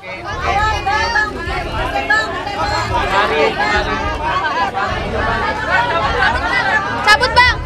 Cabut bang.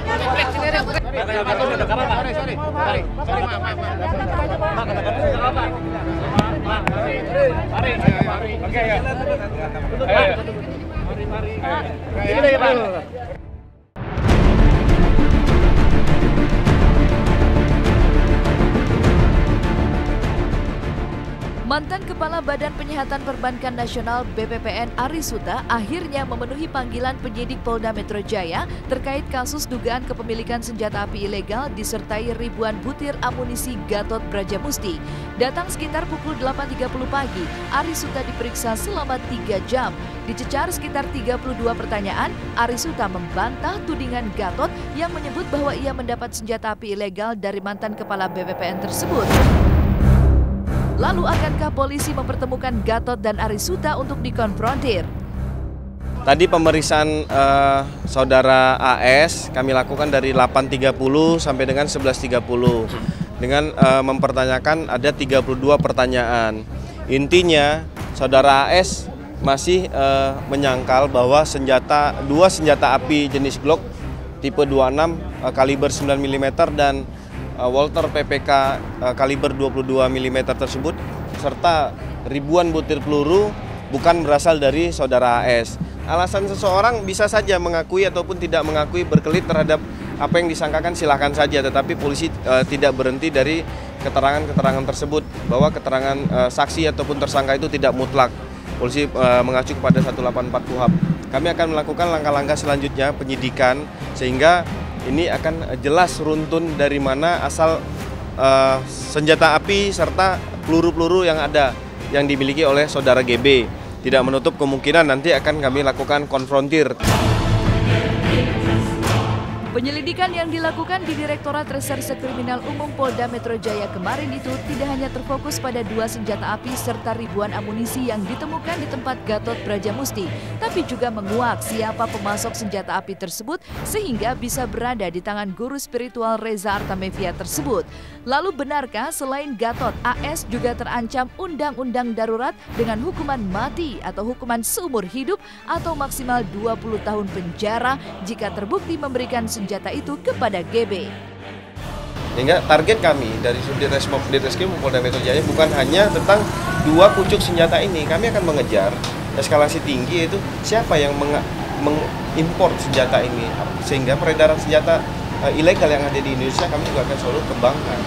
Mantan Kepala Badan Penyihatan Perbankan Nasional BPPN Aris Suta akhirnya memenuhi panggilan penyidik Polda Metro Jaya terkait kasus dugaan kepemilikan senjata api ilegal disertai ribuan butir amunisi Gatot Brajamusti. Datang sekitar pukul 8.30 pagi, Aris Suta diperiksa selama 3 jam. Dicecar sekitar 32 pertanyaan, Aris Suta membantah tudingan Gatot yang menyebut bahwa ia mendapat senjata api ilegal dari mantan Kepala BPPN tersebut. Lalu akankah polisi mempertemukan Gatot dan Aris Suta untuk dikonfrontir? Tadi pemeriksaan saudara AS kami lakukan dari 8.30 sampai dengan 11.30 dengan mempertanyakan ada 32 pertanyaan. Intinya saudara AS masih menyangkal bahwa dua senjata api jenis Glock tipe 26 kaliber 9 mm dan Walter PPK kaliber 22 mm tersebut serta ribuan butir peluru bukan berasal dari saudara AS. Alasan seseorang bisa saja mengakui ataupun tidak mengakui berkelit terhadap apa yang disangkakan, silahkan saja, tetapi polisi tidak berhenti dari keterangan-keterangan tersebut bahwa keterangan saksi ataupun tersangka itu tidak mutlak. Polisi mengacu kepada 184 KUHP. Kami akan melakukan langkah-langkah selanjutnya penyidikan sehingga ini akan jelas runtun dari mana asal senjata api serta peluru-peluru yang ada yang dimiliki oleh saudara GB. Tidak menutup kemungkinan nanti akan kami lakukan konfrontir. Penyelidikan yang dilakukan di Direktorat Reserse Kriminal Umum Polda Metro Jaya kemarin itu tidak hanya terfokus pada 2 senjata api serta ribuan amunisi yang ditemukan di tempat Gatot Brajamusti, tapi juga menguak siapa pemasok senjata api tersebut sehingga bisa berada di tangan guru spiritual Reza Artamevia tersebut. Lalu benarkah selain Gatot, AS juga terancam undang-undang darurat dengan hukuman mati atau hukuman seumur hidup atau maksimal 20 tahun penjara jika terbukti memberikan senjata itu kepada GB. Sehingga target kami dari Subdit Reskrim Polda Metro Jaya bukan hanya tentang 2 pucuk senjata ini. Kami akan mengejar eskalasi tinggi, yaitu siapa yang mengimpor senjata ini sehingga peredaran senjata ilegal yang ada di Indonesia kami juga akan selalu kembangkan.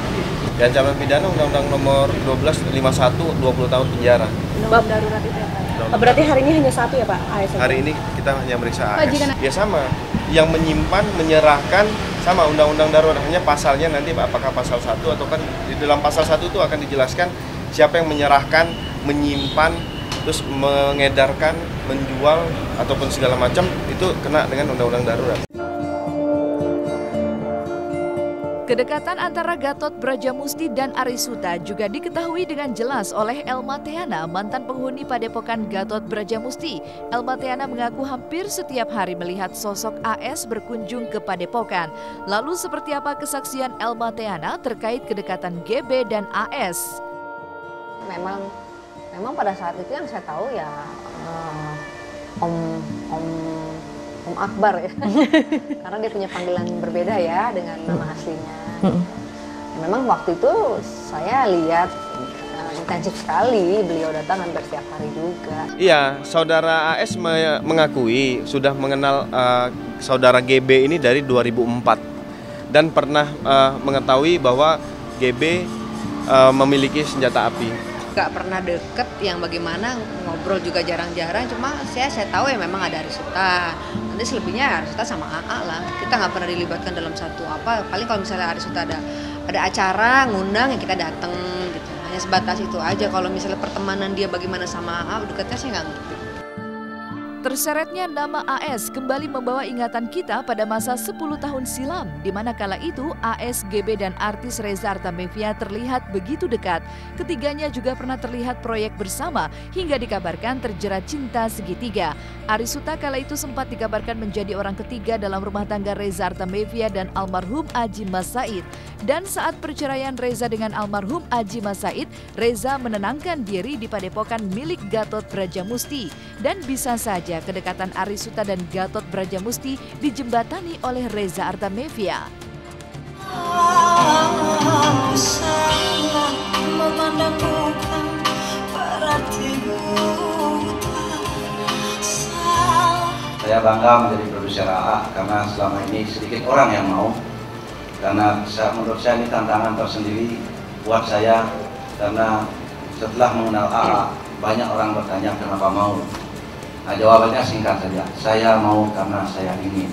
Dan ancaman pidana Undang-Undang Nomor 1251 20 tahun penjara. Bab darurat itu ya Pak? Berarti hari ini hanya 1 ya Pak? AS hari ini kita hanya meriksa AS. Ya sama, yang menyimpan, menyerahkan sama undang-undang darurat, hanya pasalnya nanti apakah pasal 1 atau kan di dalam pasal 1 itu akan dijelaskan siapa yang menyerahkan, menyimpan, terus mengedarkan, menjual ataupun segala macam itu kena dengan undang-undang darurat. Kedekatan antara Gatot Brajamusti dan Aris Suta juga diketahui dengan jelas oleh Elma Teana, mantan penghuni Padepokan Gatot Brajamusti. Elma Teana mengaku hampir setiap hari melihat sosok AS berkunjung ke Padepokan. Lalu seperti apa kesaksian Elma Teana terkait kedekatan GB dan AS? Memang pada saat itu yang saya tahu ya Om Akbar ya, karena dia punya panggilan berbeda ya dengan nama aslinya. Memang waktu itu saya lihat intensif sekali beliau datang hampir setiap hari juga. Iya, saudara AS mengakui sudah mengenal saudara GB ini dari 2004 dan pernah mengetahui bahwa GB memiliki senjata api. Gak pernah deket yang bagaimana, ngobrol juga jarang-jarang, cuma saya tahu ya memang ada Aris Suta. Nanti selebihnya Aris Suta sama AA lah, kita nggak pernah dilibatkan dalam satu apa, paling kalau misalnya Aris Suta ada acara, ngundang ya kita datang gitu, hanya sebatas itu aja. Kalau misalnya pertemanan dia bagaimana sama AA, dekatnya saya nggak ngerti. Terseretnya nama AS kembali membawa ingatan kita pada masa 10 tahun silam, di mana kala itu AS, GB, dan artis Reza Artamevia terlihat begitu dekat. Ketiganya juga pernah terlihat proyek bersama hingga dikabarkan terjerat cinta segitiga. Arisuta kala itu sempat dikabarkan menjadi orang ketiga dalam rumah tangga Reza Artamevia dan almarhum Adjie Mas Said. Dan saat perceraian Reza dengan almarhum Adjie Mas Said, Reza menenangkan diri di padepokan milik Gatot Brajamusti. Dan bisa saja kedekatan Arisuta dan Gatot Brajamusti dijembatani oleh Reza Artamevia. Saya bangga menjadi produser AA karena selama ini sedikit orang yang mau. Karena menurut saya ini tantangan tersendiri buat saya, karena setelah mengenal AA banyak orang bertanya kenapa mau. Nah, jawabannya singkat saja, saya mau karena saya ingin.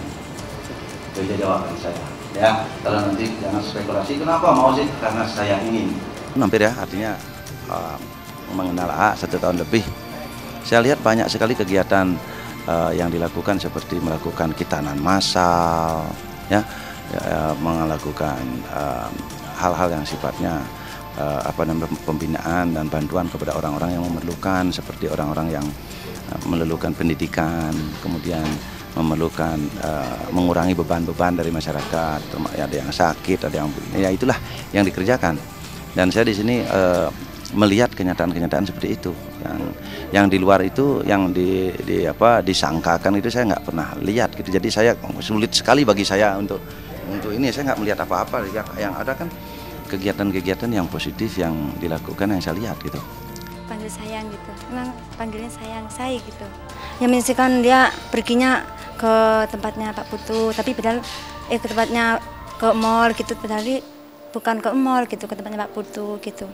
Itu aja jawaban saya. Ya, kalau nanti jangan spekulasi kenapa mau sih, karena saya ingin. Hampir ya, artinya mengenal AA 1 tahun lebih. Saya lihat banyak sekali kegiatan yang dilakukan seperti melakukan khitanan massal, ya, melakukan hal-hal yang sifatnya pembinaan dan bantuan kepada orang-orang yang memerlukan, seperti orang-orang yang memerlukan pendidikan, kemudian memerlukan mengurangi beban-beban dari masyarakat, ada yang sakit, ada yang ya itulah yang dikerjakan. Dan saya di sini melihat kenyataan-kenyataan seperti itu, yang di luar itu, yang disangkakan itu saya nggak pernah lihat gitu. Jadi saya sulit sekali bagi saya untuk ini, saya nggak melihat apa-apa. Yang ada kan kegiatan-kegiatan yang positif yang dilakukan yang saya lihat gitu. Panggil sayang gitu, memang panggilnya sayang, saya gitu. Yang menyaksikan dia perginya ke tempatnya Pak Putu, tapi padahal ke tempatnya ke mall gitu, padahal bukan ke mall gitu, ke tempatnya Pak Putu gitu.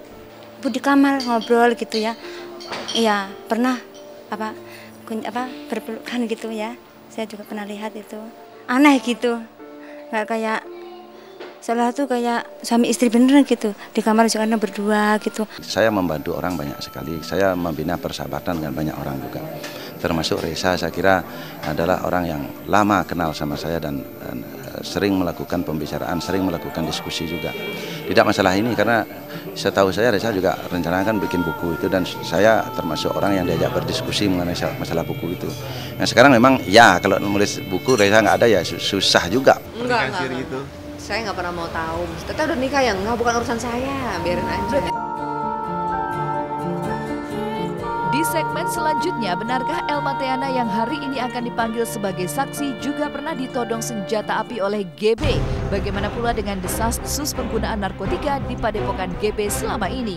Bu di kamar ngobrol gitu ya, iya pernah berpelukan gitu ya, saya juga pernah lihat itu, aneh gitu, nggak kayak salah tuh kayak suami istri beneran gitu, di kamar juga berdua gitu. Saya membantu orang banyak sekali, saya membina persahabatan dengan banyak orang juga. Termasuk Reza, saya kira adalah orang yang lama kenal sama saya dan sering melakukan pembicaraan, sering melakukan diskusi juga. Tidak masalah ini, karena setahu saya Reza juga rencanakan bikin buku itu, dan saya termasuk orang yang diajak berdiskusi mengenai masalah buku itu. Nah sekarang memang ya kalau nulis buku Reza nggak ada ya susah juga. Enggak. Saya nggak pernah mau tahu. Teteh udah nikah ya? Nggak, bukan urusan saya. Biarin aja. Di segmen selanjutnya, benarkah Elma Theana yang hari ini akan dipanggil sebagai saksi juga pernah ditodong senjata api oleh GB? Bagaimana pula dengan desas-desus penggunaan narkotika di padepokan GB selama ini?